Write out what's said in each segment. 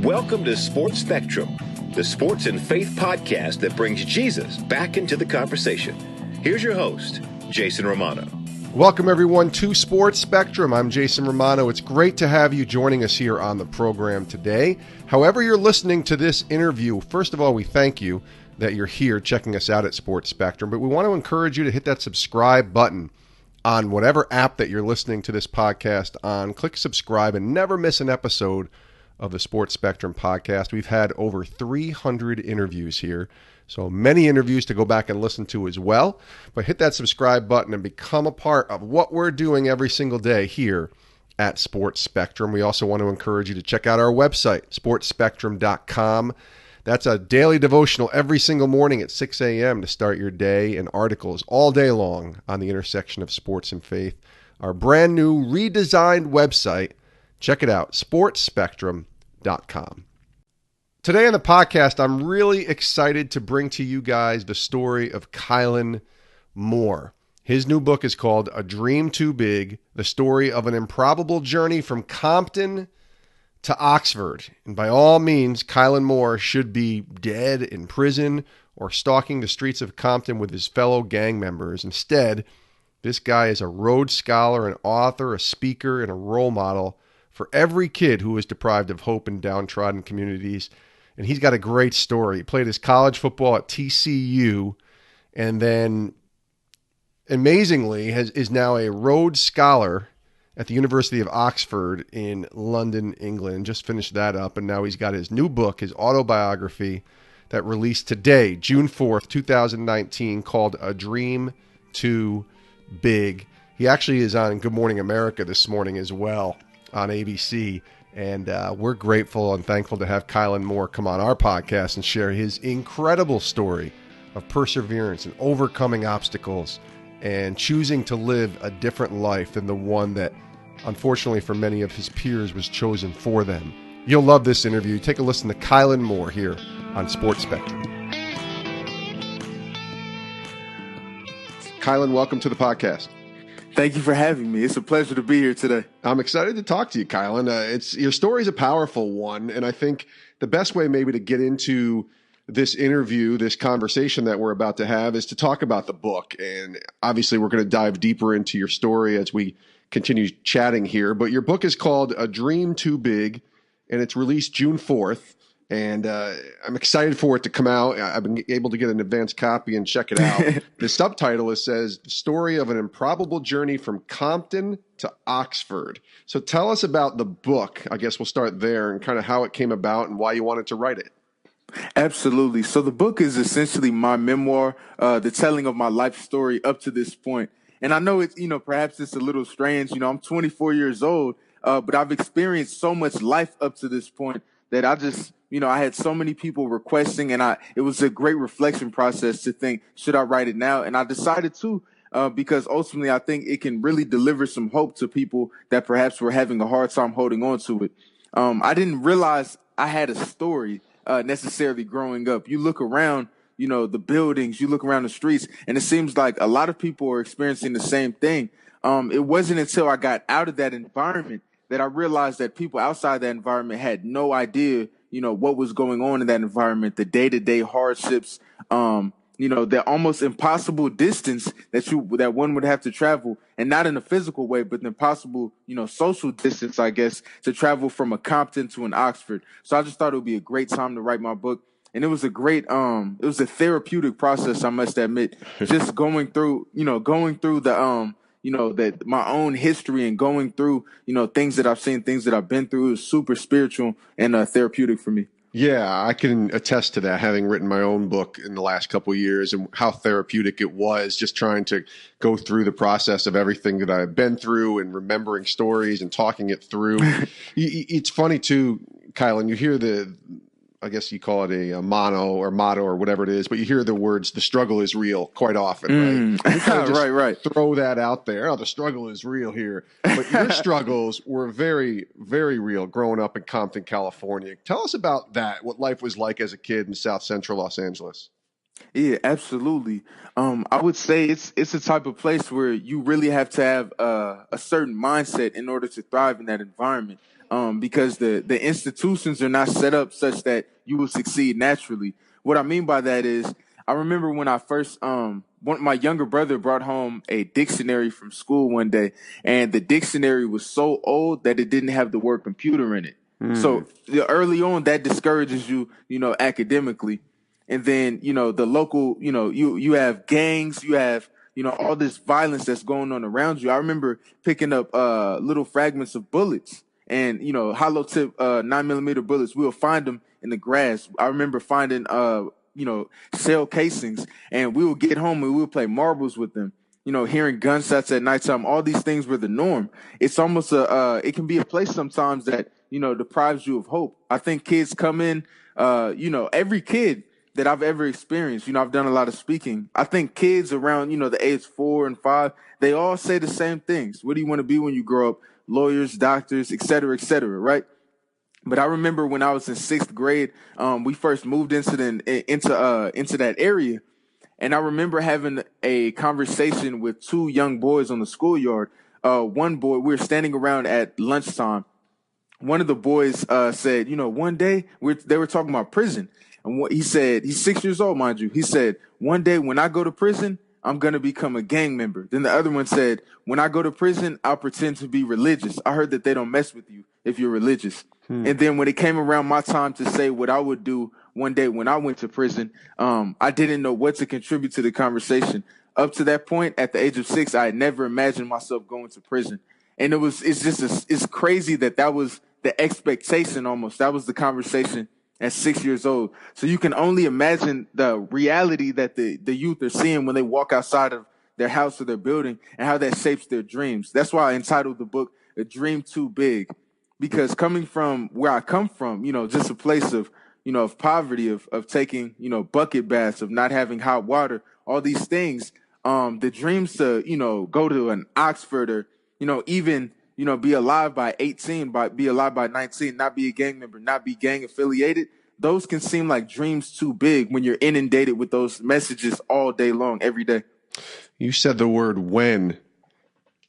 Welcome to Sports Spectrum, the sports and faith podcast that brings Jesus back into the conversation. Here's your host, Jason Romano. Welcome, everyone, to Sports Spectrum. I'm Jason Romano. It's great to have you joining us here on the program today. However you're listening to this interview, first of all, we thank you that you're here checking us out at Sports Spectrum, but we want to encourage you to hit that subscribe button on whatever app that you're listening to this podcast on. Click subscribe and never miss an episode of the Sports Spectrum podcast. We've had over 300 interviews here, so many interviews to go back and listen to as well. But hit that subscribe button and become a part of what we're doing every single day here at Sports Spectrum. We also want to encourage you to check out our website, sportspectrum.com. That's a daily devotional every single morning at 6 a.m. to start your day, and articles all day long on the intersection of sports and faith. Our brand new redesigned website. Check it out, sportspectrum.com. Today on the podcast, I'm really excited to bring to you guys the story of Caylin Moore. His new book is called A Dream Too Big, the story of an improbable journey from Compton to Oxford. And by all means, Caylin Moore should be dead in prison or stalking the streets of Compton with his fellow gang members. Instead, this guy is a Rhodes Scholar, an author, a speaker, and a role model for every kid who is deprived of hope in downtrodden communities. And he's got a great story. He played his college football at TCU, and then amazingly is now a Rhodes Scholar at the University of Oxford in London, England. Just finished that up, and now he's got his new book, his autobiography, that released today, June 4th, 2019, called A Dream Too Big. He actually is on Good Morning America this morning as well on ABC, and we're grateful and thankful to have Caylin Moore come on our podcast and share his incredible story of perseverance and overcoming obstacles and choosing to live a different life than the one that, unfortunately for many of his peers, was chosen for them. You'll love this interview. Take a listen to Caylin Moore here on Sports Spectrum. Caylin, welcome to the podcast. Thank you for having me. It's a pleasure to be here today. I'm excited to talk to you, Caylin. Your story is a powerful one, and I think the best way maybe to get into this interview, this conversation that we're about to have, is to talk about the book. And obviously we're going to dive deeper into your story as we continue chatting here. But your book is called A Dream Too Big, and it's released June 4th. And I'm excited for it to come out. I've been able to get an advanced copy and check it out. The subtitle says, The Story of an Improbable Journey from Compton to Oxford. So tell us about the book. I guess we'll start there, and kind of how it came about and why you wanted to write it. Absolutely. So the book is essentially my memoir, the telling of my life story up to this point. And I know it's, perhaps it's a little strange. I'm 24 years old, but I've experienced so much life up to this point that I just, I had so many people requesting, and it was a great reflection process to think, should I write it now? And I decided to, because ultimately I think it can really deliver some hope to people that perhaps were having a hard time holding on to it. I didn't realize I had a story necessarily growing up. You look around, the buildings, you look around the streets, and it seems like a lot of people are experiencing the same thing. It wasn't until I got out of that environment that I realized that people outside that environment had no idea, what was going on in that environment, the day-to-day hardships, the almost impossible distance that one would have to travel, and not in a physical way, but the impossible, social distance, I guess, to travel from a Compton to an Oxford. So I just thought it would be a great time to write my book. And it was a great, it was a therapeutic process, I must admit, just going through the, that my own history and going through, things that I've seen, things that I've been through. Is super spiritual and therapeutic for me. Yeah, I can attest to that, having written my own book in the last couple of years, and how therapeutic it was just trying to go through the process of everything that I've been through and remembering stories and talking it through. It's funny too, Caylin, you hear I guess you call it a motto or whatever it is, but you hear the words, the struggle is real, quite often, right? You kind of just right. Throw that out there. Oh, the struggle is real here. But your struggles were very, very real growing up in Compton, California. Tell us about that, what life was like as a kid in South Central Los Angeles. Yeah, absolutely. I would say it's a type of place where you really have to have a certain mindset in order to thrive in that environment. because the institutions are not set up such that you will succeed naturally. What I mean by that is, I remember when I first, my younger brother brought home a dictionary from school one day, and the dictionary was so old that it didn't have the word computer in it. So early on, that discourages you, academically. And then, the local, you have gangs, you have, all this violence that's going on around you. I remember picking up little fragments of bullets and, hollow tip 9mm bullets. We'll find them in the grass. I remember finding, shell casings, and we would get home and we would play marbles with them. Hearing gunshots at nighttime, all these things were the norm. It's almost it can be a place sometimes that, deprives you of hope. I think kids come in, every kid that I've ever experienced, I've done a lot of speaking. I think kids around, the age 4 and 5, they all say the same things. What do you want to be when you grow up? Lawyers, doctors, et cetera, right? But I remember when I was in 6th grade, we first moved into that area. And I remember having a conversation with 2 young boys on the schoolyard. One boy, we were standing around at lunchtime. One of the boys said, one day they were talking about prison. And he said, he's 6 years old, mind you. He said, one day when I go to prison, I'm going to become a gang member. Then the other one said, when I go to prison, I'll pretend to be religious. I heard that they don't mess with you if you're religious. And then when it came around my time to say what I would do one day when I went to prison, I didn't know what to contribute to the conversation. Up to that point, at the age of 6, I had never imagined myself going to prison. And it's crazy that was the expectation almost. That was the conversation at 6 years old. So you can only imagine the reality that the youth are seeing when they walk outside of their house or their building, and how that shapes their dreams. That's why I entitled the book A Dream Too Big, because coming from where I come from, just a place of, of poverty, of taking, bucket baths, of not having hot water, all these things, the dreams to, go to an Oxford or, even, be alive by 18, be alive by 19, not be a gang member, not be gang affiliated. Those can seem like dreams too big when you're inundated with those messages all day long, every day. You said the word when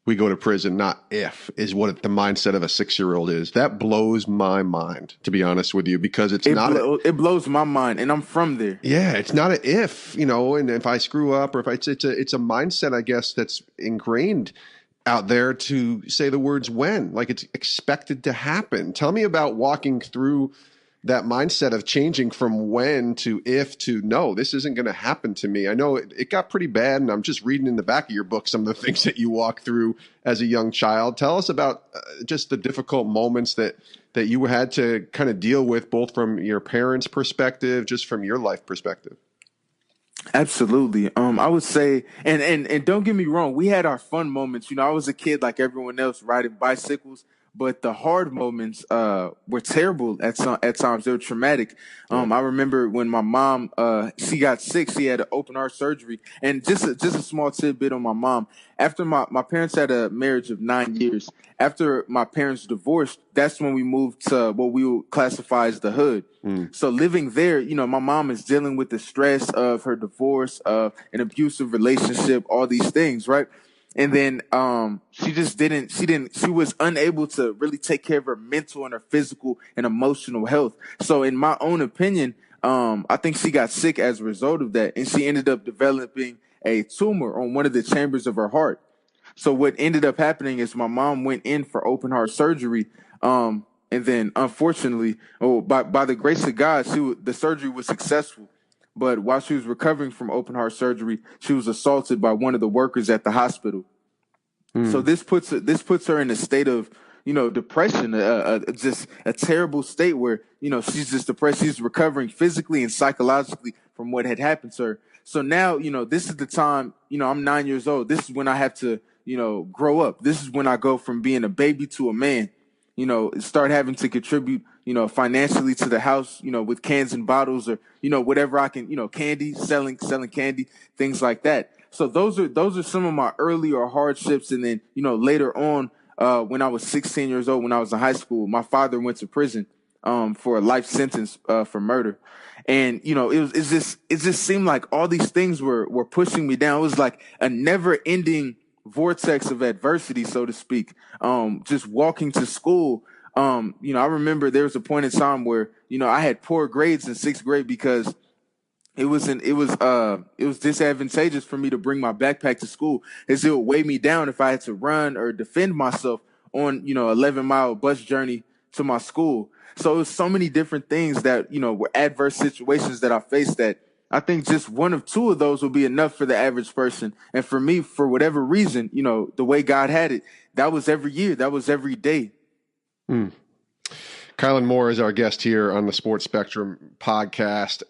we go to prison, not if, is what the mindset of a 6-year-old is. That blows my mind, to be honest with you, because it blows my mind, and I'm from there. Yeah, it's not an if, and if I screw up, or if it's a mindset, I guess, that's ingrained out there to say the words when, like it's expected to happen. Tell me about walking through that mindset of changing from when to if to no, this isn't going to happen to me. I know it got pretty bad, and I'm just reading in the back of your book some of the things that you walked through as a young child. Tell us about just the difficult moments that you had to kind of deal with, both from your parents' perspective, just from your life perspective. Absolutely. I would say, and don't get me wrong, we had our fun moments. I was a kid like everyone else, riding bicycles. But the hard moments were terrible at times. They were traumatic. I remember when my mom she got sick. She had an open heart surgery. And just a small tidbit on my mom. After my parents had a marriage of 9 years. After my parents divorced, that's when we moved to what we would classify as the hood. So living there, my mom is dealing with the stress of her divorce, of an abusive relationship, all these things, right? And then she was unable to really take care of her mental and her physical and emotional health. So in my own opinion, I think she got sick as a result of that. And she ended up developing a tumor on one of the chambers of her heart. So what ended up happening is my mom went in for open heart surgery. And then unfortunately, by the grace of God, the surgery was successful. But while she was recovering from open heart surgery, she was assaulted by one of the workers at the hospital. So this puts her in a state of, depression, just a terrible state where, she's just depressed. She's recovering physically and psychologically from what had happened to her. So now, this is the time, I'm 9 years old. This is when I have to, grow up. This is when I go from being a baby to a man, start having to contribute, financially to the house, with cans and bottles or, whatever I can, candy, selling candy, things like that. So those are some of my earlier hardships. And then, later on, when I was 16 years old, when I was in high school, my father went to prison, for a life sentence, for murder. And, it just seemed like all these things were pushing me down. It was like a never ending vortex of adversity, so to speak. Just walking to school, I remember there was a point in time where, I had poor grades in sixth grade because it was disadvantageous for me to bring my backpack to school, as it would weigh me down if I had to run or defend myself on 11-mile bus journey to my school. So it was so many different things that were adverse situations that I faced, that I think just one of two of those will be enough for the average person. And for me, for whatever reason, the way God had it, that was every year, that was every day. Caylin Moore is our guest here on the Sports Spectrum podcast.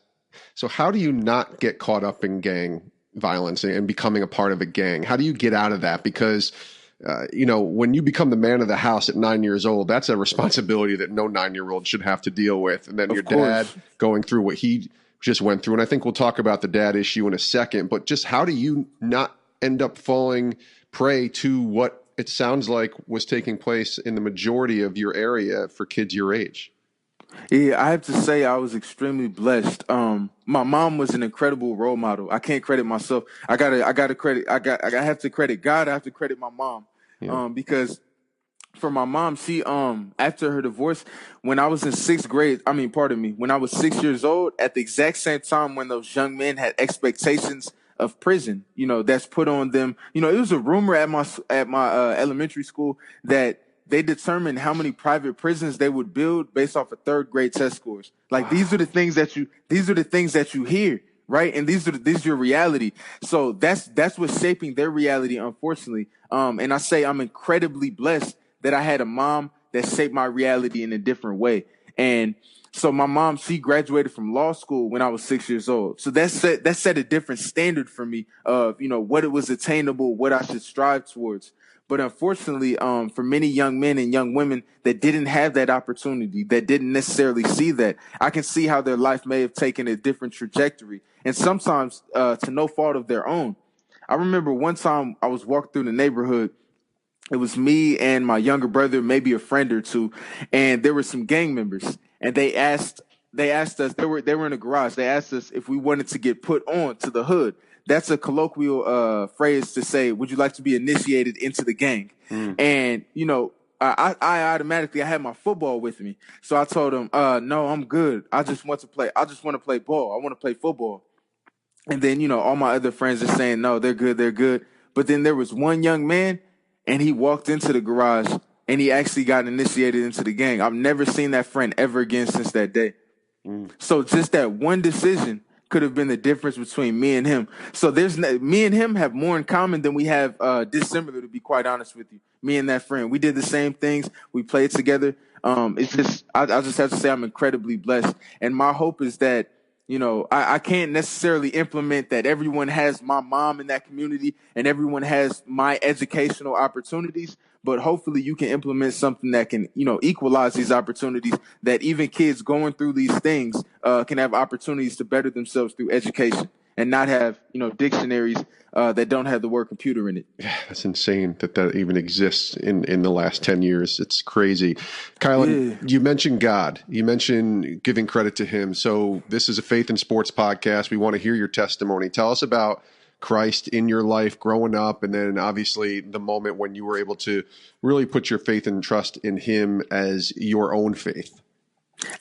So how do you not get caught up in gang violence and becoming a part of a gang? How do you get out of that? Because, when you become the man of the house at 9 years old, that's a responsibility that no 9-year-old should have to deal with. And then your dad going through what he just went through. And I think we'll talk about the dad issue in a second, but just how do you not end up falling prey to what it sounds like was taking place in the majority of your area for kids your age? Yeah, I have to say I was extremely blessed. My mom was an incredible role model. I can't credit myself. I have to credit God. I have to credit my mom. Yeah. Because for my mom, she, after her divorce, when I was in when I was 6 years old, at the exact same time when those young men had expectations of prison, that's put on them. It was a rumor at my elementary school that they determined how many private prisons they would build based off of third grade test scores. Like, these are the things that you hear, right? And these are your reality. So that's what's shaping their reality, unfortunately. And I say I'm incredibly blessed that I had a mom that shaped my reality in a different way. And so my mom, she graduated from law school when I was 6 years old. So that set a different standard for me of, what it was attainable, what I should strive towards. But unfortunately, for many young men and young women that didn't have that opportunity, that didn't necessarily see that, I can see how their life may have taken a different trajectory, and sometimes to no fault of their own. I remember one time I was walking through the neighborhood. It was me and my younger brother, maybe a friend or two, and there were some gang members, and they asked us, they were in a garage. They asked us if we wanted to get put on to the hood. That's a colloquial phrase to say, would you like to be initiated into the gang? And, I automatically, I had my football with me. So I told him, no, I'm good. I just want to play ball. I want to play football. And then, all my other friends are saying, no, they're good. They're good. But then there was one young man, and he walked into the garage and he actually got initiated into the gang. I've never seen that friend ever again since that day. So just that one decision could have been the difference between me and him. So me and him have more in common than we have dissimilar, to be quite honest with you. Me and that friend, we did the same things. We played together. It's just, I just have to say I'm incredibly blessed. And my hope is that, I can't necessarily implement that everyone has my mom in that community and everyone has my educational opportunities, but hopefully you can implement something that can, equalize these opportunities, that even kids going through these things can have opportunities to better themselves through education and not have, dictionaries that don't have the word computer in it. Yeah, that's insane that even exists in the last 10 years. It's crazy. Caylin, You mentioned God. You mentioned giving credit to him. So this is a faith and sports podcast. We want to hear your testimony. Tell us about Christ in your life growing up, and then obviously the moment when you were able to really put your faith and trust in him as your own faith.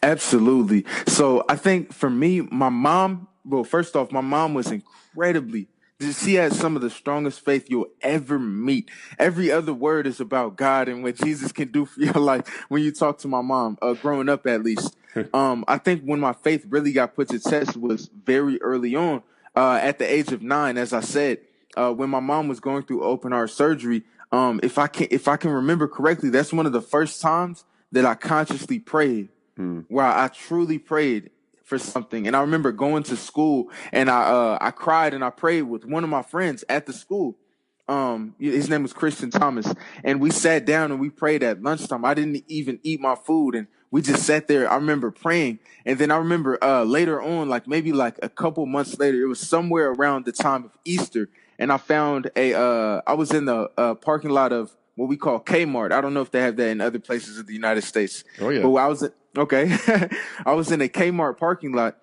Absolutely. So I think for me, my mom, first off, my mom was incredibly, she had some of the strongest faith you'll ever meet. Every other word is about God and what Jesus can do for your life when you talk to my mom, growing up at least. I think when my faith really got put to test was very early on, at the age of 9, as I said, when my mom was going through open heart surgery. If I can remember correctly, that's one of the first times that I consciously prayed, where I truly prayed for something. And I remember going to school and I cried and I prayed with one of my friends at the school. His name was Christian Thomas, and we sat down and we prayed at lunchtime. I didn't even eat my food, and we just sat there. I remember praying. And then I remember later on, maybe a couple months later, it was somewhere around the time of Easter, and I found I was in the parking lot of what we call Kmart. I don't know if they have that in other places of the United States. Oh yeah. But I was in a Kmart parking lot,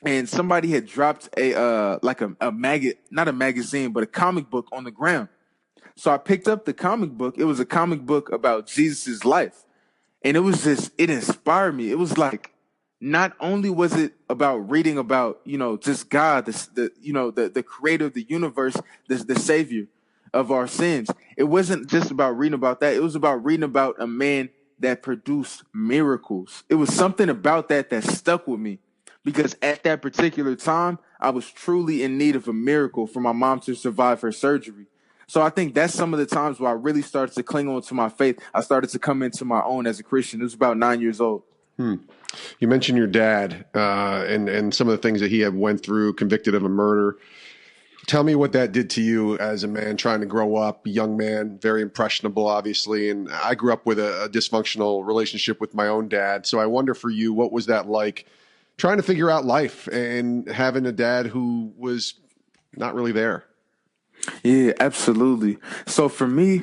and somebody had dropped not a magazine, but a comic book on the ground. So I picked up the comic book. It was a comic book about Jesus's life. And it inspired me. It was like, not only was it about reading about, just God, the creator of the universe, the savior of our sins. It wasn't just about reading about that. It was about reading about a man that produced miracles. It was something about that stuck with me, because at that particular time, I was truly in need of a miracle for my mom to survive her surgery. So I think that's some of the times where I really started to cling on to my faith. I started to come into my own as a Christian. It was about 9 years old. You mentioned your dad and some of the things that he had went through, convicted of a murder. Tell me what that did to you as a man trying to grow up, a young man, very impressionable, obviously. And I grew up with a dysfunctional relationship with my own dad. So I wonder for you, what was that like, trying to figure out life and having a dad who was not really there? Yeah, absolutely. So for me,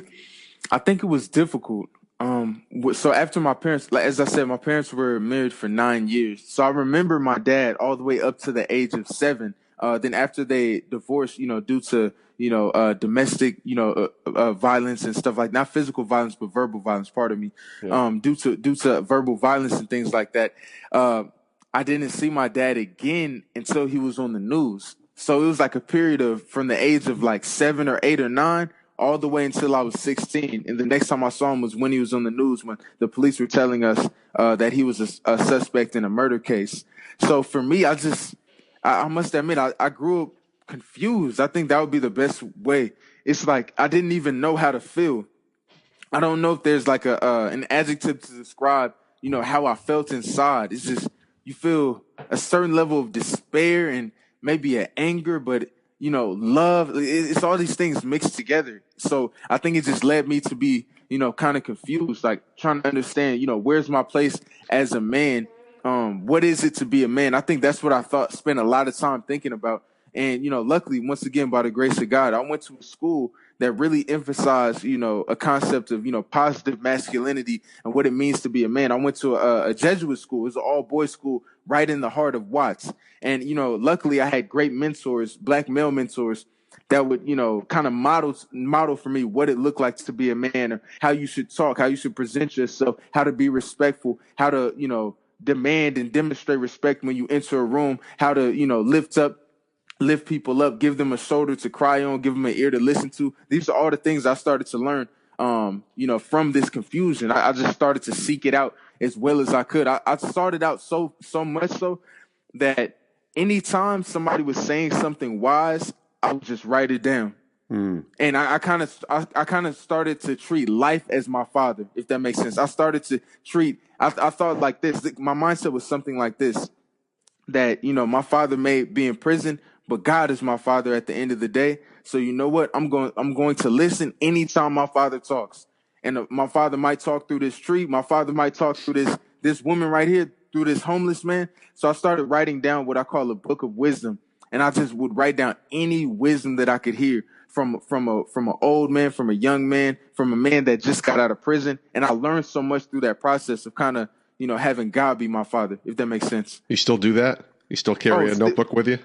I think it was difficult. So after my parents, like, as I said, my parents were married for 9 years. So I remember my dad all the way up to the age of 7. Then after they divorced, due to, domestic, violence and stuff, like not physical violence, but verbal violence, pardon me. Yeah. Due to verbal violence and things like that. I didn't see my dad again until he was on the news. So it was like a period of from the age of like 7 or 8 or 9 all the way until I was 16. And the next time I saw him was when he was on the news, when the police were telling us that he was a suspect in a murder case. So for me, I must admit, I grew up confused. I think that would be the best way. It's like I didn't even know how to feel. I don't know if there's like an adjective to describe, how I felt inside. It's just you feel a certain level of despair and maybe an anger, but love. It's all these things mixed together. So I think it just led me to be, kind of confused, like trying to understand, where's my place as a man? What is it to be a man? I think that's what I spent a lot of time thinking about. And, luckily, once again, by the grace of God, I went to a school that really emphasized, a concept of, positive masculinity and what it means to be a man. I went to a Jesuit school. It was an all-boys school right in the heart of Watts. And, luckily, I had great mentors, black male mentors, that would, kind of model for me what it looked like to be a man, or how you should talk, how you should present yourself, how to be respectful, how to, demand and demonstrate respect when you enter a room, how to, lift people up, give them a shoulder to cry on, give them an ear to listen to. These are all the things I started to learn, from this confusion. I just started to seek it out as well as I could. I started out so much so that anytime somebody was saying something wise, I would just write it down. And I kind of started to treat life as my father, if that makes sense. I started to treat, I thought like this. My mindset was something like this, that, my father may be in prison, but God is my father at the end of the day. So you know what? I'm going to listen anytime my father talks. And my father might talk through this tree. My father might talk through this woman right here, through this homeless man. So I started writing down what I call a book of wisdom. And I just would write down any wisdom that I could hear from an old man, from a young man, from a man that just got out of prison. And I learned so much through that process of kind of, having God be my father, if that makes sense. You still do that? You still carry a notebook with you?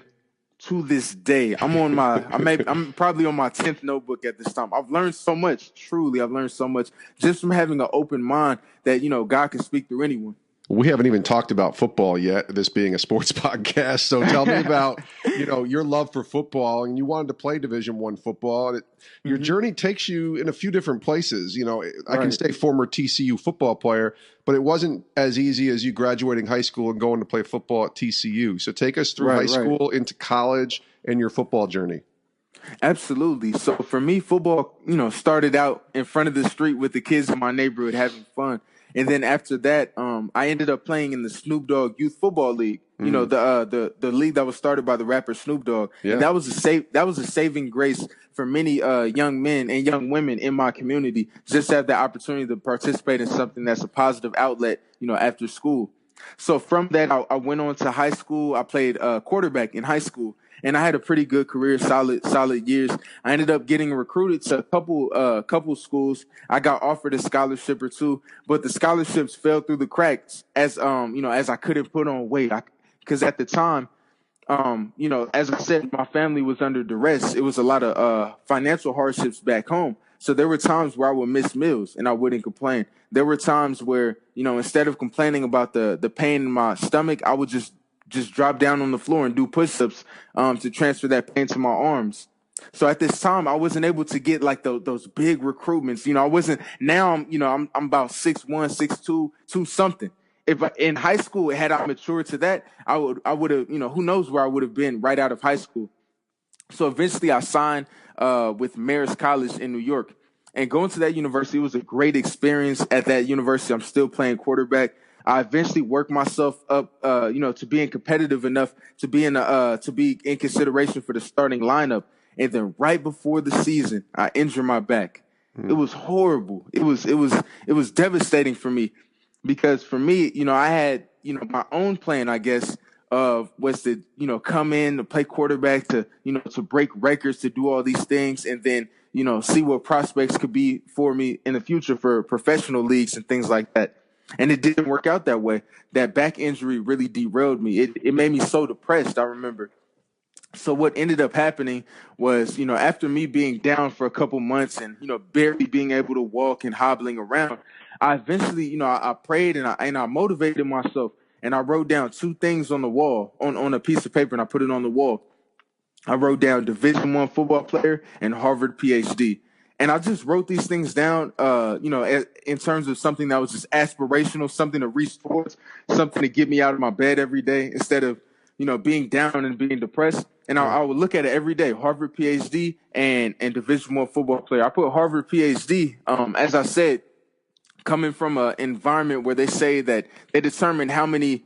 To this day, I'm probably on my 10th notebook at this time. I've learned so much. Truly, I've learned so much just from having an open mind that, God can speak through anyone. We haven't even talked about football yet, this being a sports podcast. So tell me about, your love for football, and you wanted to play Division I football. Your journey takes you in a few different places. I can say former TCU football player, but it wasn't as easy as you graduating high school and going to play football at TCU. So take us through high school into college and your football journey. Absolutely. So for me, football, started out in front of the street with the kids in my neighborhood having fun. And then after that, I ended up playing in the Snoop Dogg Youth Football League. The league that was started by the rapper Snoop Dogg. Yeah. And that was a saving grace for many young men and young women in my community, just to have the opportunity to participate in something that's a positive outlet, after school. So from that, I went on to high school. I played quarterback in high school. And I had a pretty good career, solid years. I ended up getting recruited to a couple schools. I got offered a scholarship or two, but the scholarships fell through the cracks as I couldn't put on weight. Because at the time, as I said, my family was under duress. It was a lot of financial hardships back home. So there were times where I would miss meals and I wouldn't complain. There were times where, instead of complaining about the pain in my stomach, I would just drop down on the floor and do push-ups to transfer that pain to my arms. So at this time, I wasn't able to get like those big recruitments. I wasn't. Now I'm about 6'1", 6'2", 2 something. If in high school, had I matured to that, I would have, who knows where I would have been right out of high school. So eventually I signed with Rhodes College in New York. And going to that university was a great experience. At that university, I'm still playing quarterback. I eventually worked myself up, to being competitive enough to be in consideration for the starting lineup. And then right before the season, I injured my back. It was horrible. It was devastating for me, because for me, I had, my own plan, I guess, was to, come in to play quarterback, to, to break records, to do all these things, and then, see what prospects could be for me in the future for professional leagues and things like that. And it didn't work out that way. That back injury really derailed me. It made me so depressed, I remember. So what ended up happening was, after me being down for a couple months and, barely being able to walk and hobbling around, I eventually, I prayed and I motivated myself, and I wrote down 2 things on the wall, on a piece of paper, and I put it on the wall. I wrote down Division I football player and Harvard PhD. And I just wrote these things down, in terms of something that was just aspirational, something to reach towards, something to get me out of my bed every day instead of, being down and being depressed. And I would look at it every day: Harvard PhD and Division I football player. I put Harvard PhD, as I said, coming from an environment where they say that they determine how many,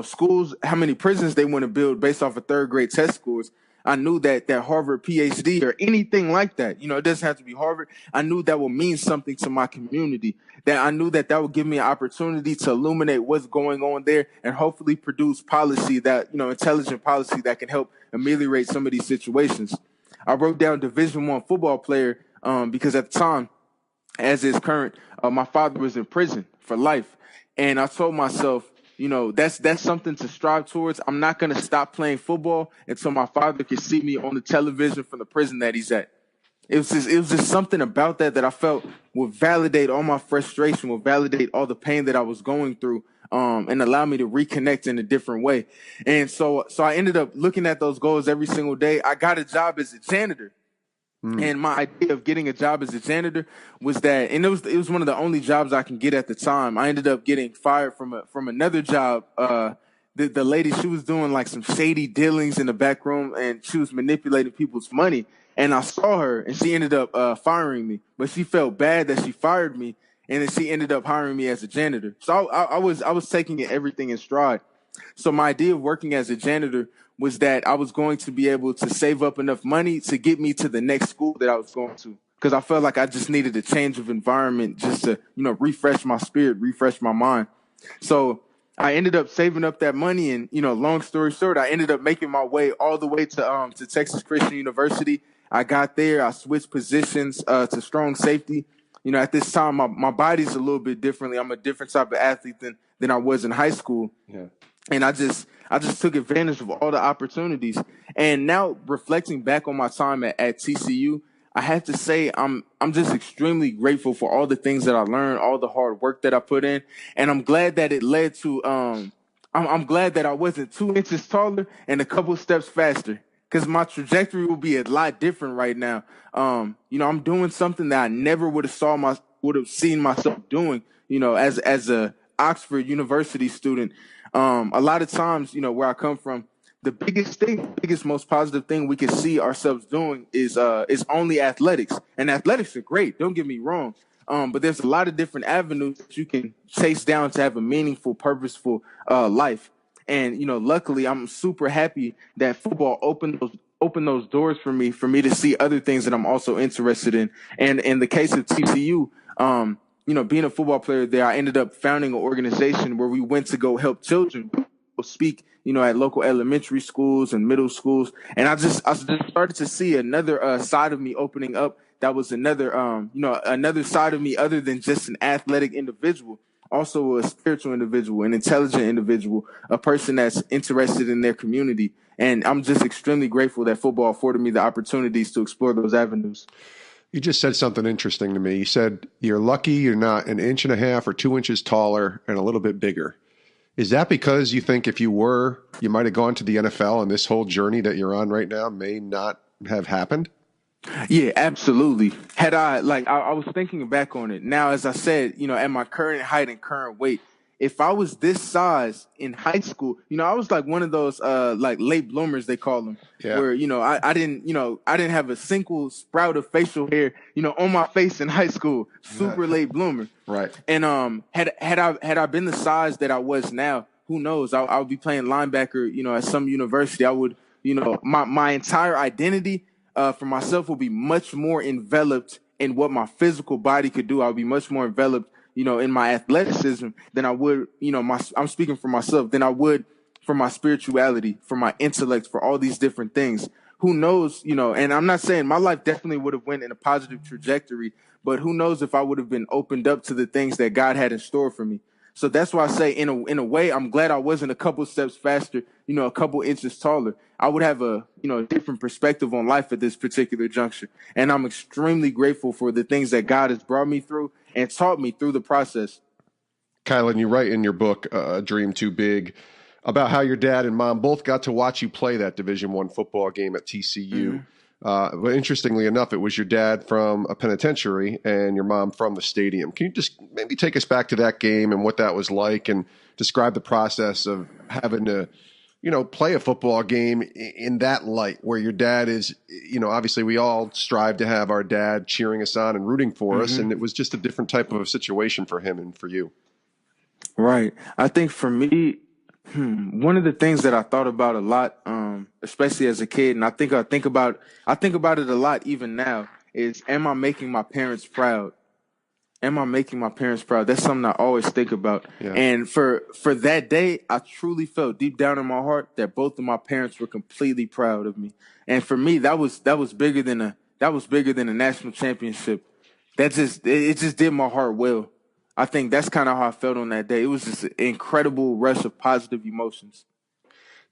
schools, how many prisons they want to build based off of 3rd grade test scores. I knew that Harvard PhD or anything like that, it doesn't have to be Harvard. I knew that would mean something to my community, that I knew that would give me an opportunity to illuminate what's going on there and hopefully produce policy that, intelligent policy that can help ameliorate some of these situations. I wrote down Division I football player because at the time, as is current, my father was in prison for life. And I told myself, that's something to strive towards. I'm not going to stop playing football until my father can see me on the television from the prison that he's at. It was just something about that I felt would validate all my frustration, would validate all the pain that I was going through, and allow me to reconnect in a different way. And so I ended up looking at those goals every single day. I got a job as a janitor. And my idea of getting a job as a janitor was that, and it was one of the only jobs I can get at the time. I ended up getting fired from another job. The lady, she was doing like some shady dealings in the back room, and she was manipulating people's money. And I saw her, and she ended up firing me. But she felt bad that she fired me, and then she ended up hiring me as a janitor. So I was taking everything in stride. So my idea of working as a janitor was that I was going to be able to save up enough money to get me to the next school that I was going to, because I felt like I just needed a change of environment just to, refresh my spirit, refresh my mind. So I ended up saving up that money, and, long story short, I ended up making my way all the way to Texas Christian University. I got there, I switched positions to strong safety. At this time, my body's a little bit differently. I'm a different type of athlete than I was in high school. Yeah. And I just took advantage of all the opportunities. And now, reflecting back on my time at TCU, I have to say I'm just extremely grateful for all the things that I learned, all the hard work that I put in, and I'm glad that it led to I'm glad that I wasn't 2 inches taller and a couple steps faster, because my trajectory will be a lot different right now. I'm doing something that I never would have seen myself doing, as a Oxford University student. A lot of times, where I come from, the biggest, most positive thing we can see ourselves doing is only athletics. And athletics are great, don't get me wrong. But there's a lot of different avenues that you can chase down to have a meaningful, purposeful life. And, luckily, I'm super happy that football opened those doors for me to see other things that I'm also interested in. And in the case of TCU, being a football player there, I ended up founding an organization where we went to go help children speak, at local elementary schools and middle schools. And I just started to see another side of me opening up. That was another side of me other than just an athletic individual, also a spiritual individual, an intelligent individual, a person that's interested in their community. And I'm just extremely grateful that football afforded me the opportunities to explore those avenues. You just said something interesting to me. You said you're lucky you're not an inch and a half or 2 inches taller and a little bit bigger. Is that because you think if you were, you might have gone to the NFL and this whole journey that you're on right now may not have happened? Yeah, absolutely. Had I was thinking back on it. Now, as I said, at my current height and current weight, if I was this size in high school, I was like one of those like late bloomers they call them, Yeah. where I didn't have a single sprout of facial hair, on my face in high school. Super late bloomer. Right. And had I been the size that I was now, who knows? I would be playing linebacker, at some university. I would, my entire identity for myself will be much more enveloped in what my physical body could do. I'll be much more enveloped, in my athleticism than I would, I'm speaking for myself, than I would for my spirituality, for my intellect, for all these different things. Who knows, and I'm not saying my life definitely would have went in a positive trajectory, but who knows if I would have been opened up to the things that God had in store for me. So that's why I say, in a way, I'm glad I wasn't a couple steps faster, a couple inches taller. I would have a different perspective on life at this particular juncture. And I'm extremely grateful for the things that God has brought me through and taught me through the process. Caylin, you write in your book, A Dream Too Big, about how your dad and mom both got to watch you play that Division I football game at TCU. Mm-hmm. But interestingly enough, it was your dad from a penitentiary and your mom from the stadium. Can you just maybe take us back to that game and what that was like and describe the process of having to, play a football game in that light where your dad is, obviously we all strive to have our dad cheering us on and rooting for us. And it was just a different type of a situation for him and for you. Right. I think for me, one of the things that I thought about a lot, especially as a kid, and I think about it a lot even now, is, am I making my parents proud? Am I making my parents proud? That's something I always think about. Yeah. And for that day, I truly felt deep down in my heart that both of my parents were completely proud of me. And for me, that was bigger than a national championship. It just did my heart well. I think that's kind of how I felt on that day. It was just an incredible rush of positive emotions.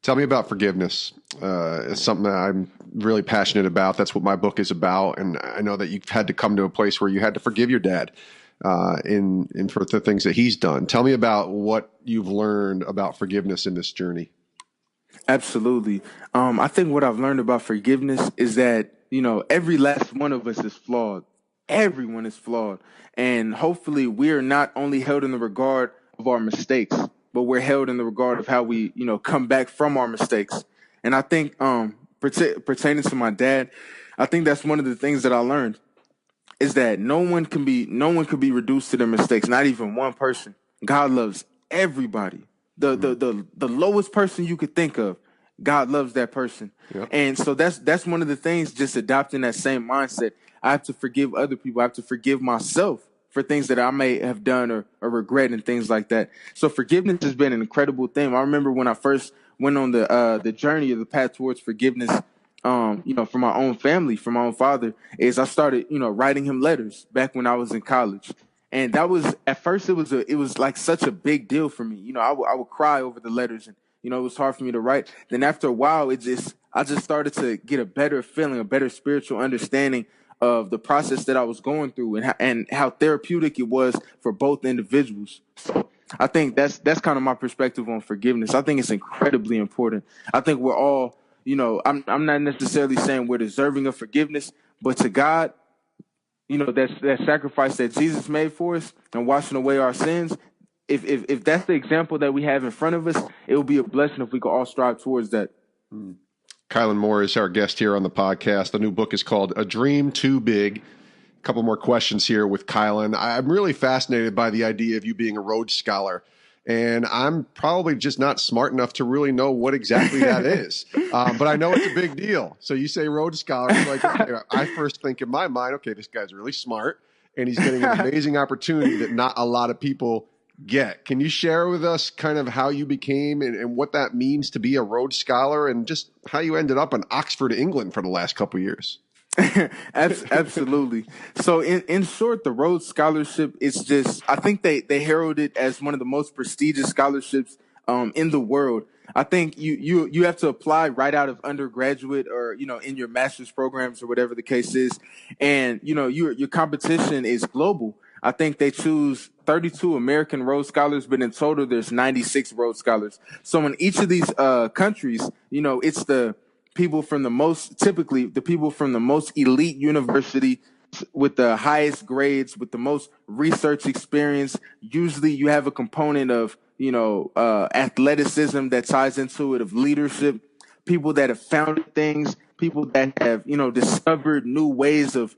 Tell me about forgiveness. It's something that I'm really passionate about. That's what my book is about. And I know that you've had to come to a place where you had to forgive your dad in for the things that he's done. Tell me about what you've learned about forgiveness in this journey. Absolutely. I think what I've learned about forgiveness is that, every last one of us is flawed. Everyone is flawed. And hopefully we are not only held in the regard of our mistakes, but we're held in the regard of how we, come back from our mistakes. And I think pertaining to my dad, I think that's one of the things that I learned is that no one can be reduced to their mistakes, not even one person. God loves everybody. The lowest person you could think of, God loves that person. Yep. And so that's one of the things, just adopting that same mindset. I have to forgive other people. I have to forgive myself for things that I may have done or regret and things like that. So forgiveness has been an incredible thing. I remember when I first went on the journey of the path towards forgiveness, for my own family, for my own father, is I started, writing him letters back when I was in college. And that was, at first it was like such a big deal for me. I would cry over the letters and, it was hard for me to write. Then after a while, I just started to get a better feeling, a better spiritual understanding of the process that I was going through and how therapeutic it was for both individuals. So I think that's kind of my perspective on forgiveness. I think it's incredibly important. I think we're all, I'm not necessarily saying we're deserving of forgiveness, but to God, that sacrifice that Jesus made for us and washing away our sins, if that's the example that we have in front of us, it would be a blessing if we could all strive towards that. Caylin Moore is our guest here on the podcast. The new book is called A Dream Too Big. A couple more questions here with Caylin. I'm really fascinated by the idea of you being a Rhodes Scholar, and I'm probably just not smart enough to really know what exactly that is. But I know it's a big deal. So you say Rhodes Scholar, like, okay, I first think in my mind, okay, this guy's really smart, and he's getting an amazing opportunity that not a lot of people get. Can you share with us kind of how you became and what that means to be a Rhodes Scholar and just how you ended up in Oxford, England for the last couple of years? Absolutely. So in short, the Rhodes Scholarship is just, I think they herald it as one of the most prestigious scholarships in the world. I think you have to apply right out of undergraduate or, in your master's programs or whatever the case is. And, your competition is global. I think they choose 32 American Rhodes Scholars, but in total there's 96 Rhodes Scholars. So in each of these countries, it's typically the people from the most elite university with the highest grades, with the most research experience. Usually you have a component of, athleticism that ties into it, of leadership, people that have founded things, people that have, discovered new ways of,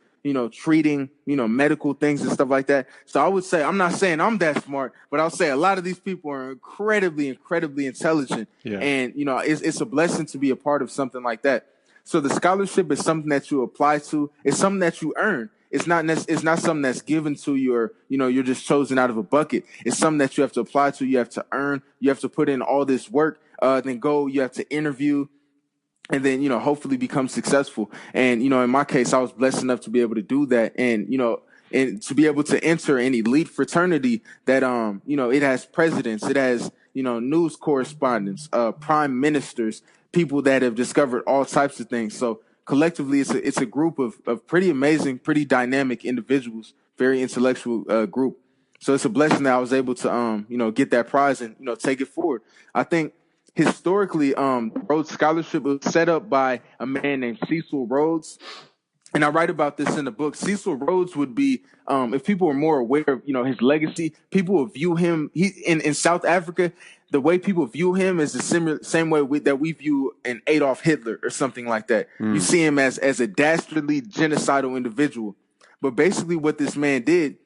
treating, medical things and stuff like that. So I would say, I'm not saying I'm that smart, but I'll say a lot of these people are incredibly, incredibly intelligent. Yeah. And, it's a blessing to be a part of something like that. So the scholarship is something that you apply to. It's something that you earn. It's not something that's given to you, or, you're just chosen out of a bucket. It's something that you have to apply to. You have to earn. You have to put in all this work. Then you have to interview, and then, hopefully become successful. And, in my case, I was blessed enough to be able to do that. And, and to be able to enter an elite fraternity that, it has presidents, it has, news correspondents, prime ministers, people that have discovered all types of things. So collectively, it's a group of pretty amazing, pretty dynamic individuals, very intellectual group. So it's a blessing that I was able to, get that prize and, take it forward. I think historically, Rhodes Scholarship was set up by a man named Cecil Rhodes. And I write about this in the book. Cecil Rhodes would be, if people are more aware of, his legacy, people will view him, in South Africa, the way people view him is the same way that we view an Adolf Hitler or something like that. You see him as a dastardly, genocidal individual. But basically what this man did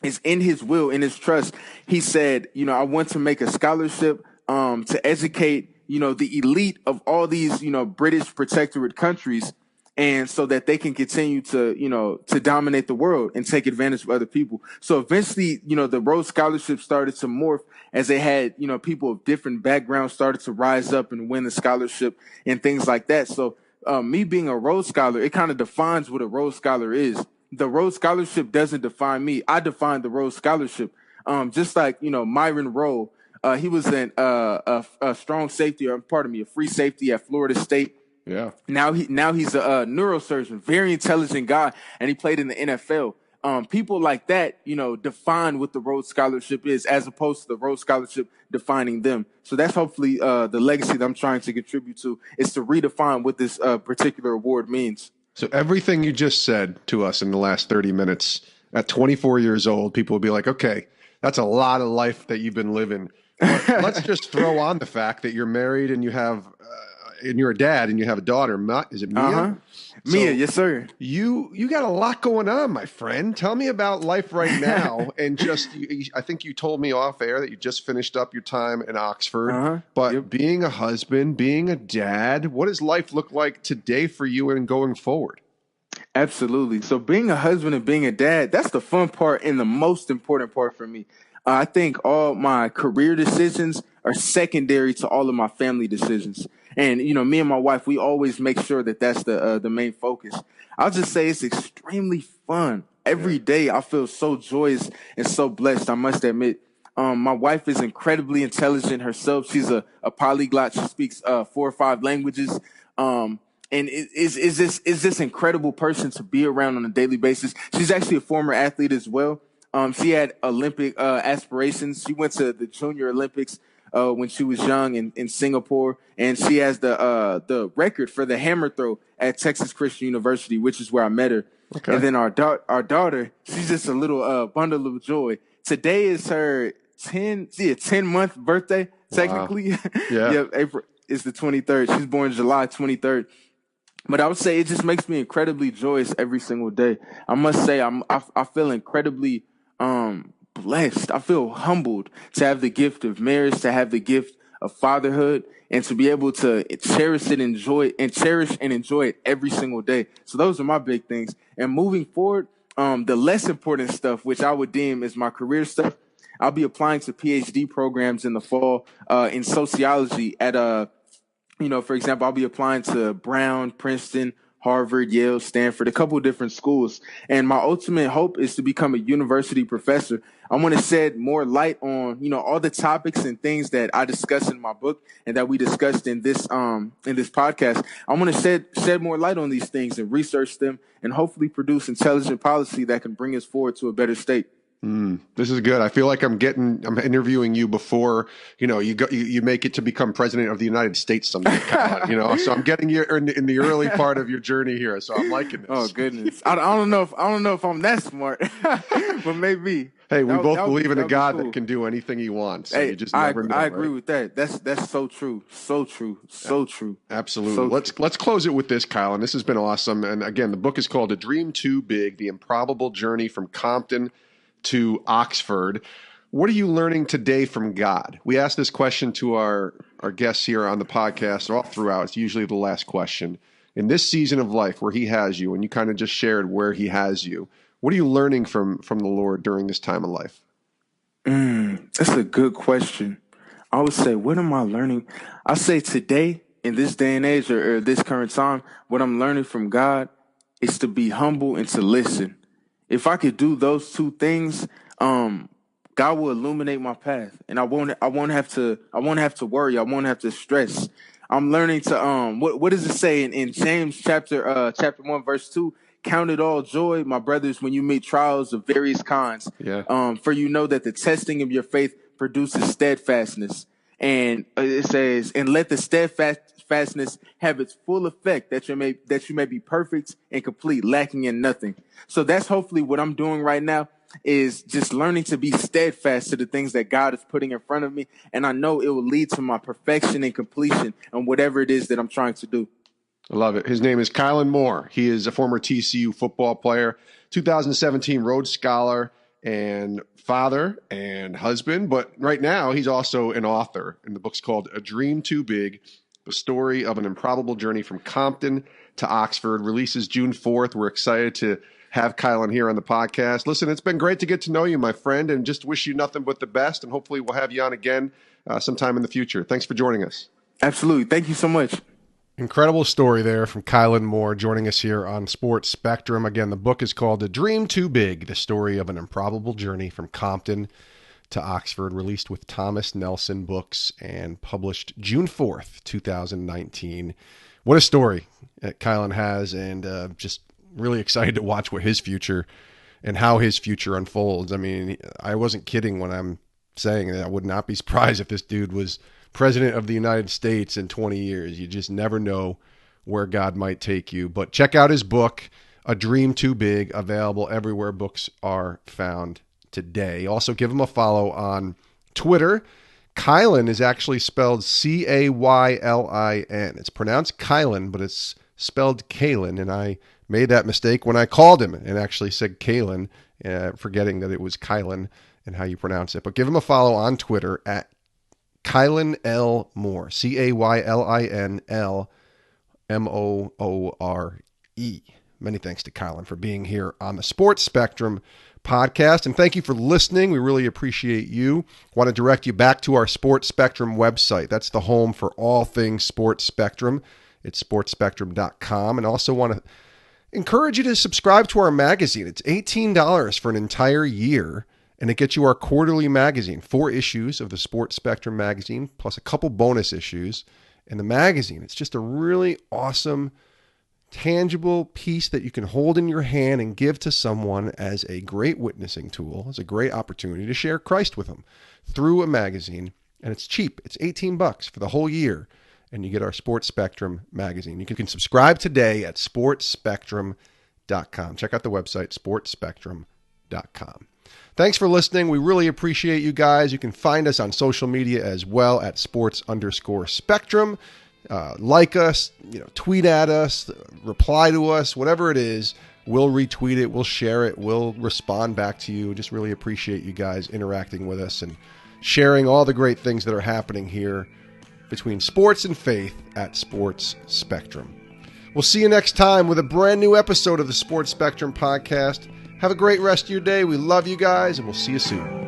is, in his will, in his trust, he said, I want to make a scholarship to educate, the elite of all these, British protectorate countries, and so that they can continue to, to dominate the world and take advantage of other people. So eventually, the Rhodes Scholarship started to morph as they had, people of different backgrounds started to rise up and win the scholarship and things like that. So me being a Rhodes Scholar, it kind of defines what a Rhodes Scholar is. The Rhodes Scholarship doesn't define me. I define the Rhodes Scholarship. Just like, Myron Rowe, he was a strong safety, or a free safety at Florida State. Yeah. Now he's a neurosurgeon, very intelligent guy, and he played in the NFL. People like that, define what the Rhodes Scholarship is, as opposed to the Rhodes Scholarship defining them. So that's hopefully the legacy that I'm trying to contribute to, is to redefine what this particular award means. So everything you just said to us in the last 30 minutes, at 24 years old, people will be like, okay, that's a lot of life that you've been living. Let's just throw on the fact that you're married and you have, and you're a dad and you have a daughter. Is it Mia? Uh-huh. Mia, yes, sir. You got a lot going on, my friend. Tell me about life right now. And I think you told me off air that you just finished up your time in Oxford. But being a husband, being a dad, what does life look like today for you and going forward? Absolutely. So being a husband and being a dad, that's the fun part and the most important part for me. I think all my career decisions are secondary to all of my family decisions. And, me and my wife, we always make sure that that's the main focus. I'll just say it's extremely fun. Every day I feel so joyous and so blessed, I must admit. My wife is incredibly intelligent herself. She's a polyglot. She speaks 4 or 5 languages. And is this incredible person to be around on a daily basis. She's actually a former athlete as well. She had Olympic aspirations. She went to the Junior Olympics when she was young in Singapore, and she has the record for the hammer throw at Texas Christian University, which is where I met her. Okay. And then our daughter, she's just a little bundle of joy. Today is her 10-month birthday, technically. Wow. Yeah. April is the 23rd. She's born July 23rd. But I would say it just makes me incredibly joyous every single day. I must say I feel incredibly blessed. I feel humbled to have the gift of marriage, to have the gift of fatherhood, and to be able to cherish and enjoy it every single day. So those are my big things. And moving forward, the less important stuff, which I would deem as my career stuff, I'll be applying to PhD programs in the fall in sociology at for example, I'll be applying to Brown, Princeton, Harvard, Yale, Stanford, a couple of different schools. And my ultimate hope is to become a university professor. I want to shed more light on, all the topics and things that I discuss in my book and that we discussed in this podcast. I want to shed more light on these things and research them and hopefully produce intelligent policy that can bring us forward to a better state. This is good. I feel like I'm interviewing you before, you make it to become president of the United States someday, Colin, so I'm getting you in the early part of your journey here. So I'm liking this. Oh goodness. I don't know if I'm that smart, but maybe. Hey, we both believe in a God that can do anything he wants. So you just never know. I agree with that. That's so true. So true. So true. Absolutely. So Let's close it with this, Kyle. And this has been awesome. And again, the book is called A Dream Too Big: The Improbable Journey from Compton to Oxford. What are you learning today from God? We ask this question to our guests here on the podcast all throughout. It's usually the last question. In this season of life where he has you, and you kind of just shared where he has you, what are you learning from the Lord during this time of life? That's a good question. I would say, what am I learning? I say today, in this day and age or this current time, what I'm learning from God is to be humble and to listen. If I could do those two things, God will illuminate my path, and I won't have to worry. I won't have to stress. I'm learning to what does it say in James chapter 1 verse 2? Count it all joy, my brothers, when you meet trials of various kinds. Yeah. For you know that the testing of your faith produces steadfastness. And it says, and let the steadfastness have its full effect, that you may be perfect and complete, lacking in nothing. So that's hopefully what I'm doing right now, is just learning to be steadfast to the things that God is putting in front of me. And I know it will lead to my perfection and completion on whatever it is that I'm trying to do. I love it. His name is Caylin Moore. He is a former TCU football player, 2017 Rhodes Scholar, and father and husband. But right now, he's also an author. And the book's called A Dream Too Big: The Story of an Improbable Journey from Compton to Oxford. Releases June 4th. We're excited to have Caylin here on the podcast. Listen, it's been great to get to know you, my friend, and just wish you nothing but the best. And hopefully we'll have you on again sometime in the future. Thanks for joining us. Absolutely. Thank you so much. Incredible story there from Caylin Moore joining us here on Sports Spectrum. Again, the book is called A Dream Too Big: The Story of an Improbable Journey from Compton to Oxford, released with Thomas Nelson Books and published June 4th, 2019. What a story that Caylin has, and just really excited to watch what his future and how his future unfolds. I mean, I wasn't kidding when I'm saying that I would not be surprised if this dude was president of the United States in 20 years. You just never know where God might take you. But check out his book, A Dream Too Big, available everywhere books are found today. Also, give him a follow on Twitter. Caylin is actually spelled Caylin. It's pronounced Caylin, but it's spelled Caylin, and I made that mistake when I called him and actually said Caylin, forgetting that it was Caylin and how you pronounce it. But give him a follow on Twitter at Caylin L. Moore, CAYLINLMOORE. Many thanks to Caylin for being here on the Sports Spectrum podcast. And thank you for listening. We really appreciate you. Want to direct you back to our Sports Spectrum website. That's the home for all things Sports Spectrum. It's sportspectrum.com. And also want to encourage you to subscribe to our magazine. It's $18 for an entire year. And it gets you our quarterly magazine, 4 issues of the Sports Spectrum magazine, plus a couple bonus issues. And the magazine, it's just a really awesome, tangible piece that you can hold in your hand and give to someone as a great witnessing tool, as a great opportunity to share Christ with them through a magazine. And it's cheap. It's $18 for the whole year. And you get our Sports Spectrum magazine. You can subscribe today at sportspectrum.com. Check out the website, sportspectrum.com. Thanks for listening. We really appreciate you guys. You can find us on social media as well at sports_spectrum. Like us, tweet at us, reply to us, whatever it is. We'll retweet it. We'll share it. We'll respond back to you. Just really appreciate you guys interacting with us and sharing all the great things that are happening here between sports and faith at Sports Spectrum. We'll see you next time with a brand new episode of the Sports Spectrum podcast. Have a great rest of your day. We love you guys, and we'll see you soon.